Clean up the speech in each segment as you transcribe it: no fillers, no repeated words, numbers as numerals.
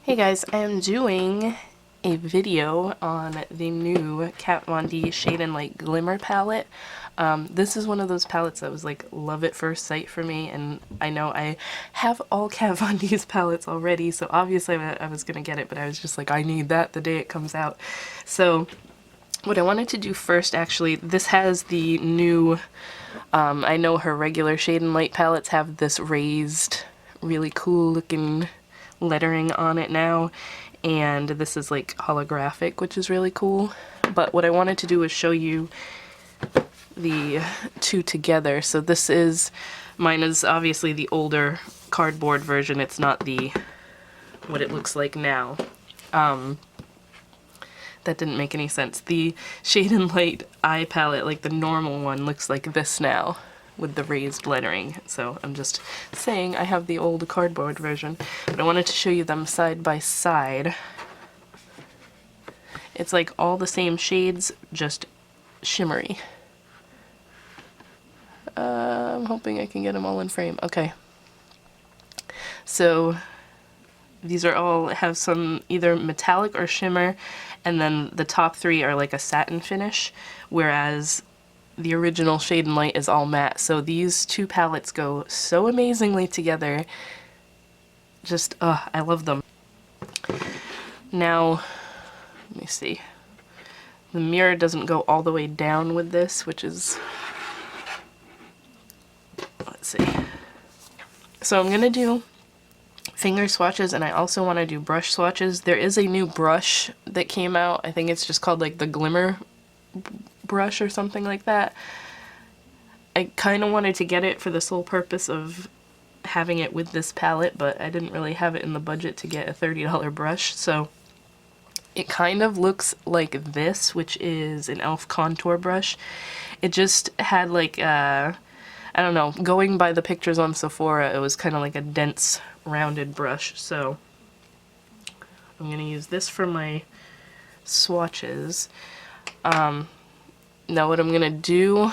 Hey guys, I am doing a video on the new Kat Von D Shade and Light Glimmer palette. This is one of those palettes that was like love at first sight for me, and I know I have all Kat Von D's palettes already, so obviously I was gonna get it, but I was just like, I need that the day it comes out. So what I wanted to do first, actually, this has the new, I know her regular Shade and Light palettes have this raised, really cool looking lettering on it now, and this is like holographic, which is really cool. But what I wanted to do was show you the two together. So this is, mine is obviously the older cardboard version. It's not the, what it looks like now. That didn't make any sense. The Shade and Light eye palette, like the normal one, looks like this now with the raised lettering. So I'm just saying I have the old cardboard version, but I wanted to show you them side by side. It's like all the same shades, just shimmery. I'm hoping I can get them all in frame. Okay. So these are all have some either metallic or shimmer, and then the top three are like a satin finish, whereas the original Shade and Light is all matte. So these two palettes go so amazingly together. Just, I love them. Now, let me see. The mirror doesn't go all the way down with this, which is, let's see. So I'm gonna do finger swatches, and I also want to do brush swatches. There is a new brush that came out. I think it's just called like the Glimmer brush or something like that. I kind of wanted to get it for the sole purpose of having it with this palette, but I didn't really have it in the budget to get a $30 brush, so it kind of looks like this, which is an e.l.f. contour brush. It just had like I don't know, going by the pictures on Sephora, it was kind of like a dense, rounded brush, so I'm gonna use this for my swatches. Now what I'm gonna do,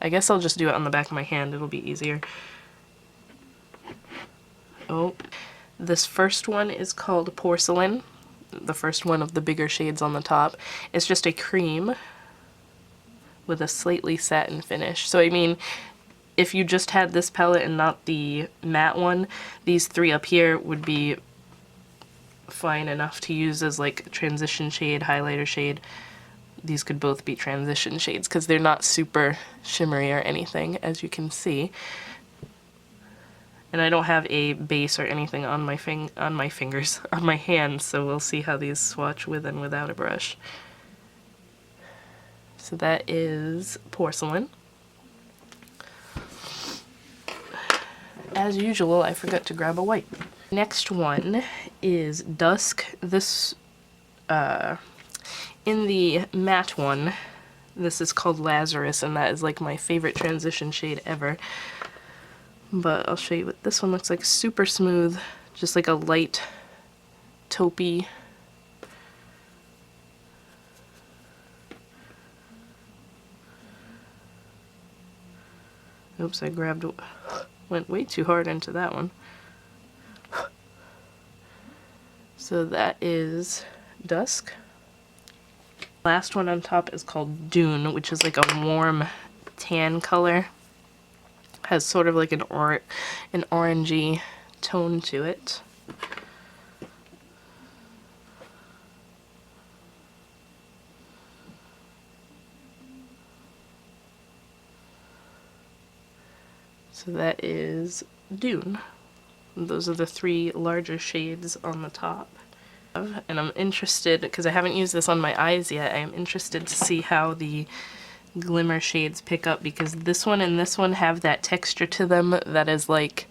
I guess I'll just do it on the back of my hand, it'll be easier. Oh, this first one is called Porcelain, the first one of the bigger shades on the top. It's just a cream with a slightly satin finish. So I mean, if you just had this palette and not the matte one, these three up here would be fine enough to use as like transition shade, highlighter shade. These could both be transition shades because they're not super shimmery or anything, as you can see. And I don't have a base or anything on my fingers, on my hands, so we'll see how these swatch with and without a brush. So that is Porcelain. As usual, I forgot to grab a wipe. Next one is Dusk. This, in the matte one, this is called Lazarus, and that is like my favorite transition shade ever. But I'll show you what this one looks like. Super smooth, just like a light taupey. Oops, I went way too hard into that one. So that is Dusk. Last one on top is called Dune, which is like a warm tan color. Has sort of like an orangey tone to it. So that is Dune. And those are the three larger shades on the top. And I'm interested, because I haven't used this on my eyes yet, I am interested to see how the Glimmer shades pick up, because this one and this one have that texture to them that is like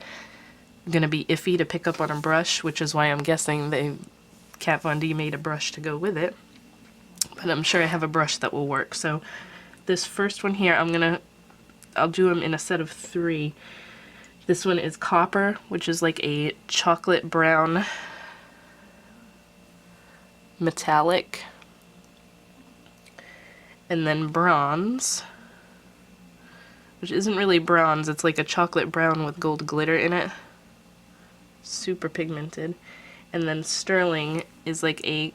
gonna be iffy to pick up on a brush, which is why I'm guessing Kat Von D made a brush to go with it. But I'm sure I have a brush that will work. So this first one here, I'll do them in a set of three. This one is Copper, which is like a chocolate brown metallic. And then Bronze, which isn't really bronze, it's like a chocolate brown with gold glitter in it. Super pigmented. And then sterling is like a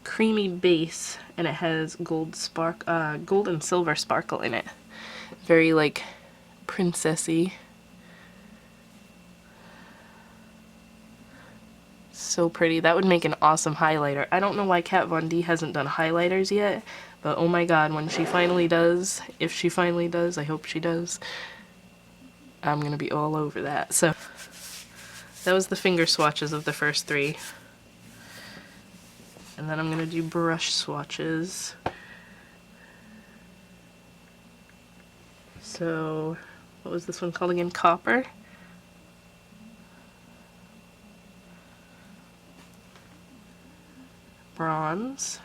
creamy base, and it has gold and silver sparkle in it. Very like princessy. So pretty. That would make an awesome highlighter. I don't know why Kat Von D hasn't done highlighters yet, but oh my god, when she finally does, if she finally does, I hope she does, I'm gonna be all over that. So that was the finger swatches of the first three. And then I'm gonna do brush swatches. So, what was this one called again? Copper. Bronze.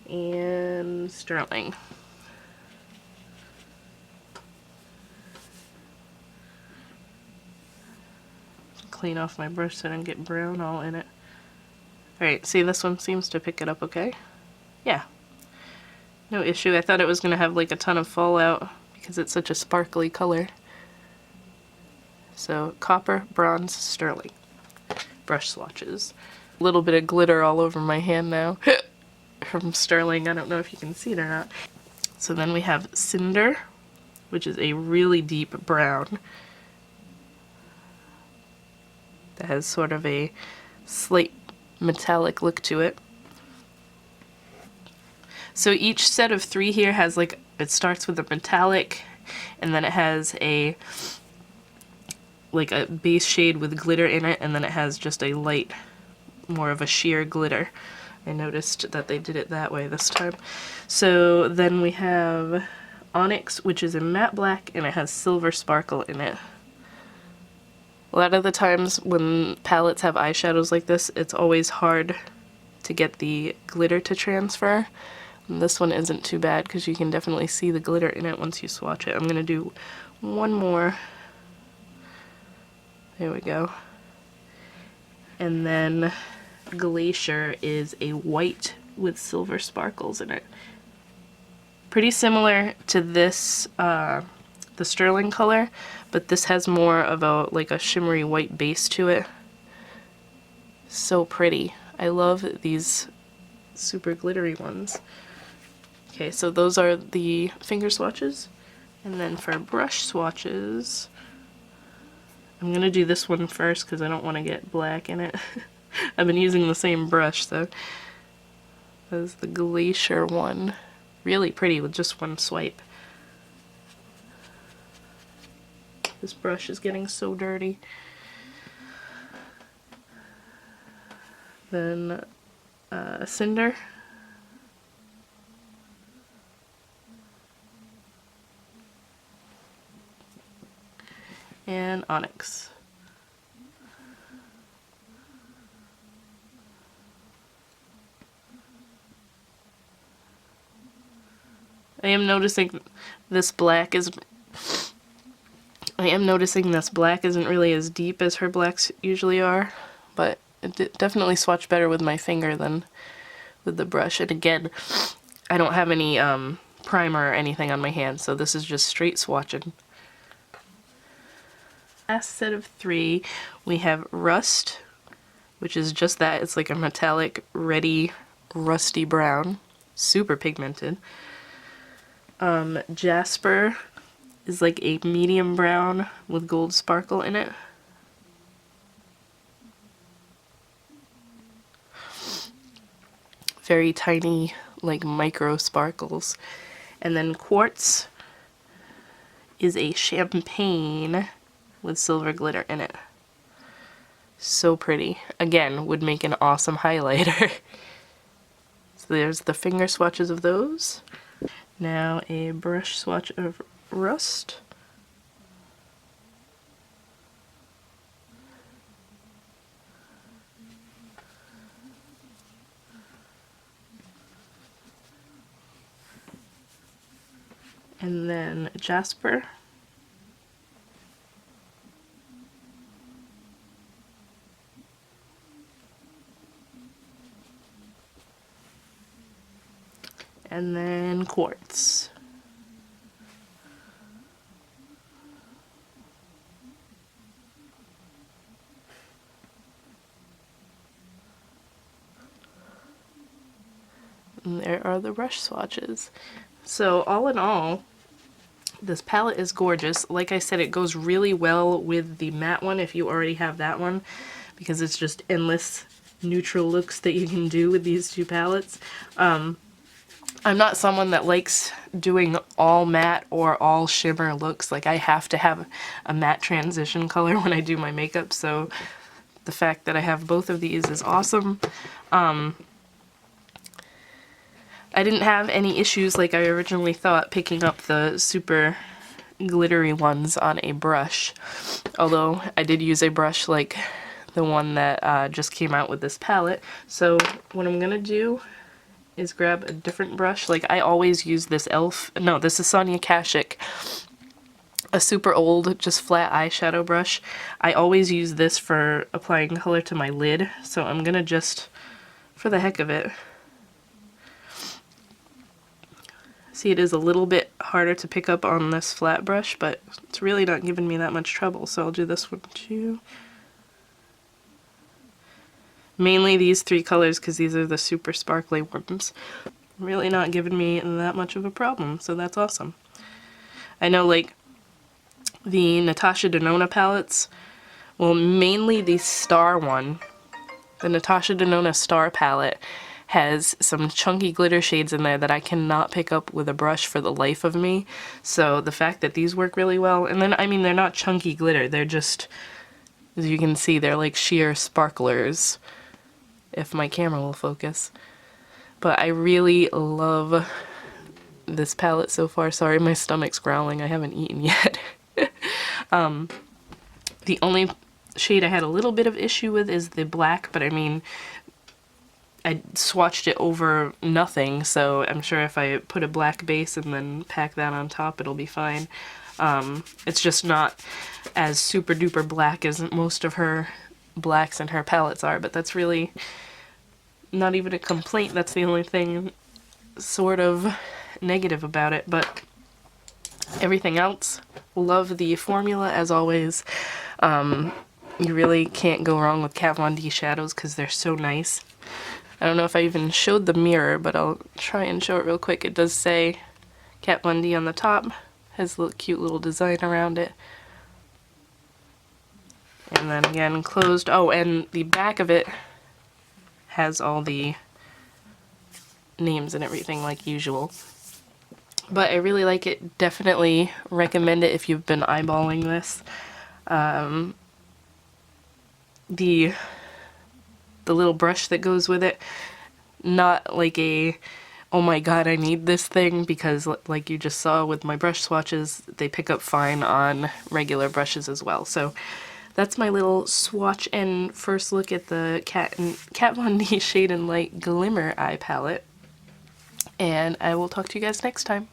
And sterling. Clean off my brush so I don't get brown all in it. Alright, see, this one seems to pick it up okay. Yeah. No issue. I thought it was going to have like a ton of fallout because it's such a sparkly color. So, copper, bronze, sterling. Brush swatches. A little bit of glitter all over my hand now from sterling. I don't know if you can see it or not. So then we have cinder, which is a really deep brown that has sort of a slight metallic look to it. So each set of three here has like, it starts with a metallic, and then it has a like a base shade with glitter in it, and then it has just a light, more of a sheer glitter. I noticed that they did it that way this time. So then we have onyx, which is a matte black, and it has silver sparkle in it. A lot of the times when palettes have eyeshadows like this, it's always hard to get the glitter to transfer. And this one isn't too bad because you can definitely see the glitter in it once you swatch it. I'm going to do one more. There we go. And then Glacier is a white with silver sparkles in it. Pretty similar to this, the sterling color, but this has more of a like a shimmery white base to it. So pretty. I love these super glittery ones. Okay, so those are the finger swatches. And then for brush swatches, I'm gonna do this one first because I don't want to get black in it. I've been using the same brush, so that's the Glacier one. Really pretty with just one swipe. This brush is getting so dirty. Then Cinder. And Onyx. I am noticing this black isn't really as deep as her blacks usually are, but it definitely swatched better with my finger than with the brush. And again, I don't have any primer or anything on my hand, so this is just straight swatching. Last set of three, we have Rust, which is just that. It's like a metallic, reddy, rusty brown. Super pigmented. Jasper is like a medium brown with gold sparkle in it. Very tiny, like micro sparkles. And then Quartz is a champagne with silver glitter in it. So pretty. Again, would make an awesome highlighter. So there's the finger swatches of those. Now a brush swatch of Rust. And then Jasper. And then Quartz. And there are the brush swatches. So all in all, this palette is gorgeous. Like I said, it goes really well with the matte one if you already have that one, because it's just endless neutral looks that you can do with these two palettes. I'm not someone that likes doing all matte or all shimmer looks. Like, I have to have a matte transition color when I do my makeup, so the fact that I have both of these is awesome. I didn't have any issues like I originally thought picking up the super glittery ones on a brush, although I did use a brush like the one that just came out with this palette. So what I'm gonna do is grab a different brush. Like, I always use this this is Sonia Kashuk, a super old, just flat eyeshadow brush. I always use this for applying color to my lid, so I'm gonna just, for the heck of it, see, it is a little bit harder to pick up on this flat brush, but it's really not giving me that much trouble, so I'll do this one too. Mainly these three colors, because these are the super sparkly ones. Really not giving me that much of a problem, so that's awesome. I know, like, the Natasha Denona palettes, well, mainly the Star one, the Natasha Denona Star palette, has some chunky glitter shades in there that I cannot pick up with a brush for the life of me. So the fact that these work really well, and then, I mean, they're not chunky glitter, they're just, as you can see, they're like sheer sparklers, if my camera will focus. But I really love this palette so far. Sorry, my stomach's growling, I haven't eaten yet. The only shade I had a little bit of issue with is the black, but I mean, I swatched it over nothing, so I'm sure if I put a black base and then pack that on top, it'll be fine. It's just not as super duper black as most of her blacks in her palettes are, but that's really not even a complaint. That's the only thing sort of negative about it, but everything else, love the formula as always. You really can't go wrong with Kat Von D shadows because they're so nice. I don't know if I even showed the mirror, but I'll try and show it real quick. It does say Kat Von D on the top, has a cute little design around it. And then again, closed. Oh, and the back of it has all the names and everything like usual. But I really like it. Definitely recommend it if you've been eyeballing this. The little brush that goes with it, not like a, oh my god, I need this thing, because like you just saw with my brush swatches, they pick up fine on regular brushes as well. So that's my little swatch and first look at the Kat Von D Shade and Light Glimmer eye palette. And I will talk to you guys next time.